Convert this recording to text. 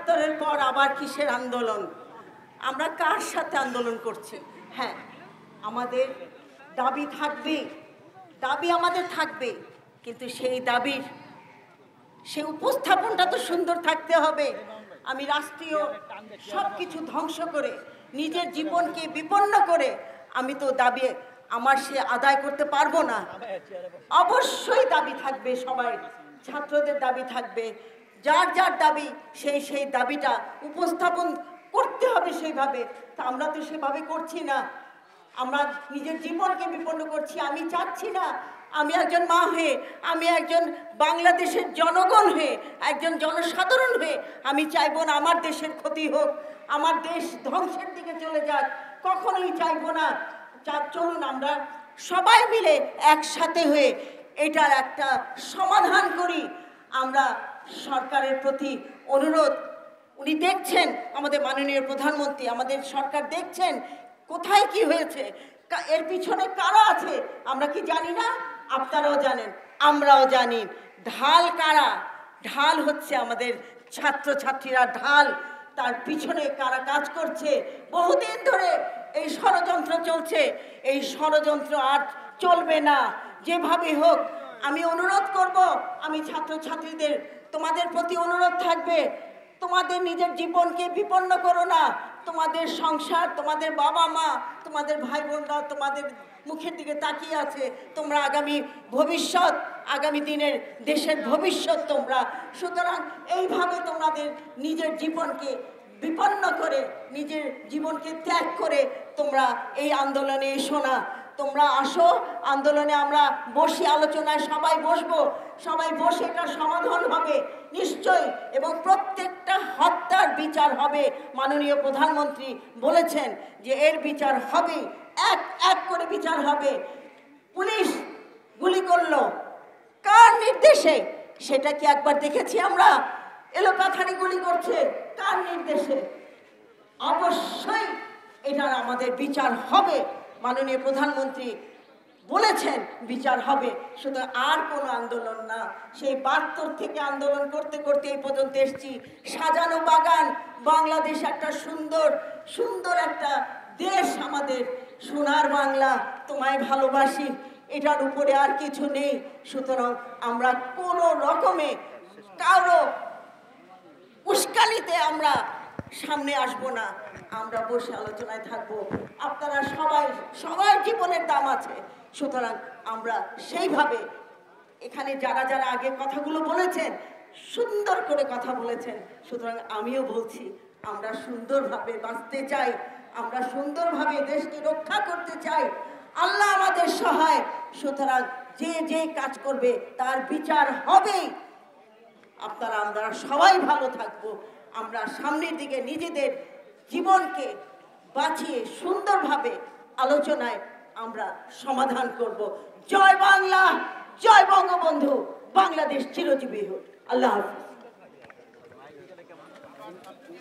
৭৭-এর পর আবার কিসের আন্দোলন? আমরা কার সাথে আন্দোলন করছি? হ্যাঁ, আমাদের দাবি থাকবে, দাবি আমাদের থাকবে, কিন্তু সেই দাবির সে উপস্থাপনটা তো সুন্দর থাকতে হবে। আমি রাষ্ট্রীয় সব কিছু ধ্বংস করে নিজের জীবনকে বিপন্ন করে আমি তো দাবি আমার সে আদায় করতে পারবো না। অবশ্যই দাবি থাকবে, সবাই ছাত্রদের দাবি থাকবে, যার যার দাবি সেই দাবিটা উপস্থাপন করতে হবে সেইভাবে। তা আমরা তো সেভাবে করছি না, আমরা নিজের জীবনকে বিপন্ন করছি। আমি চাচ্ছি না, আমি একজন মা হয়ে, আমি একজন বাংলাদেশের জনগণ হয়ে, একজন জনসাধারণ হয়ে আমি চাইবো না আমার দেশের ক্ষতি হোক, আমার দেশ ধ্বংসের দিকে চলে যাক, কখনোই চাইবো না। চলুন আমরা সবাই মিলে একসাথে হয়ে এটার একটা সমাধান করি। আমরা সরকারের প্রতি অনুরোধ, উনি দেখছেন, আমাদের মাননীয় প্রধানমন্ত্রী, আমাদের সরকার দেখছেন কোথায় কি হয়েছে, এর পিছনে কারা আছে আমরা কি জানি না? আপনারাও জানেন, আমরাও জানি। ঢাল কারা? ঢাল হচ্ছে আমাদের ছাত্রছাত্রীরা ঢাল। তার পিছনে কারা কাজ করছে? বহুদিন ধরে এই ষড়যন্ত্র চলছে, এই ষড়যন্ত্র আর চলবে না। যেভাবে হোক আমি অনুরোধ করব, আমি ছাত্রছাত্রীদের তোমাদের প্রতি অনুরোধ থাকবে, তোমাদের নিজের জীবনকে বিপন্ন করো না। তোমাদের সংসার, তোমাদের বাবা মা, তোমাদের ভাই বোনরা তোমাদের মুখের দিকে তাকিয়ে আছে। তোমরা আগামী ভবিষ্যৎ, আগামী দিনের দেশের ভবিষ্যৎ তোমরা। সুতরাং এইভাবে তোমাদের নিজের জীবনকে বিপন্ন করে, নিজের জীবনকে ত্যাগ করে তোমরা এই আন্দোলনে এসো না। তোমরা আসো আন্দোলনে, আমরা বসি, আলোচনায় সবাই বসবো, সবাই বসে এটা সমাধান হবে নিশ্চয়ই, এবং প্রত্যেকটা হত্যার বিচার হবে। মাননীয় প্রধানমন্ত্রী বলেছেন যে এর বিচার হবে, এক এক করে বিচার হবে। পুলিশ গুলি করলো কার নির্দেশে? সেটা কি একবার দেখেছি আমরা? এলোপাথারি গুলি করছে কার নির্দেশে? অবশ্যই এটার আমাদের বিচার হবে। মাননীয় প্রধানমন্ত্রী বলেছেন বিচার হবে। শুধু আর কোনো আন্দোলন না, সেই ৭২ থেকে আন্দোলন করতে করতে এই পর্যন্ত এসেছি। সাজানো বাগান, বাংলাদেশ একটা সুন্দর সুন্দর একটা দেশ, আমাদের সোনার বাংলা, তোমায় ভালোবাসি, এটার উপরে আর কিছু নেই। সুতরাং আমরা কোনো রকমে কারো উস্কানিতে আমরা সামনে আসব না, আমরা বসে আলোচনায় থাকবো। আপনারা সবার জীবনের দাম আছে, সুতরাং আমরা সেইভাবে এখানে যারা যারা আগে কথাগুলো বলেছেন সুন্দর করে কথা বলেছেন, সুতরাং আমিও বলছি আমরা সুন্দরভাবে বাঁচতে চাই, আমরা সুন্দরভাবে দেশকে রক্ষা করতে চাই। আল্লাহ আমাদের সহায়, সুতরাং যে যে কাজ করবে তার বিচার হবেই। আমরা সবাই ভালো থাকবো, আমরা সামনের দিকে নিজেদের জীবনকে বাঁচিয়ে সুন্দরভাবে আলোচনায় আমরা সমাধান করব। জয় বাংলা, জয় বঙ্গবন্ধু, বাংলাদেশ চিরজীবী হোক। আল্লাহ হাফেজ।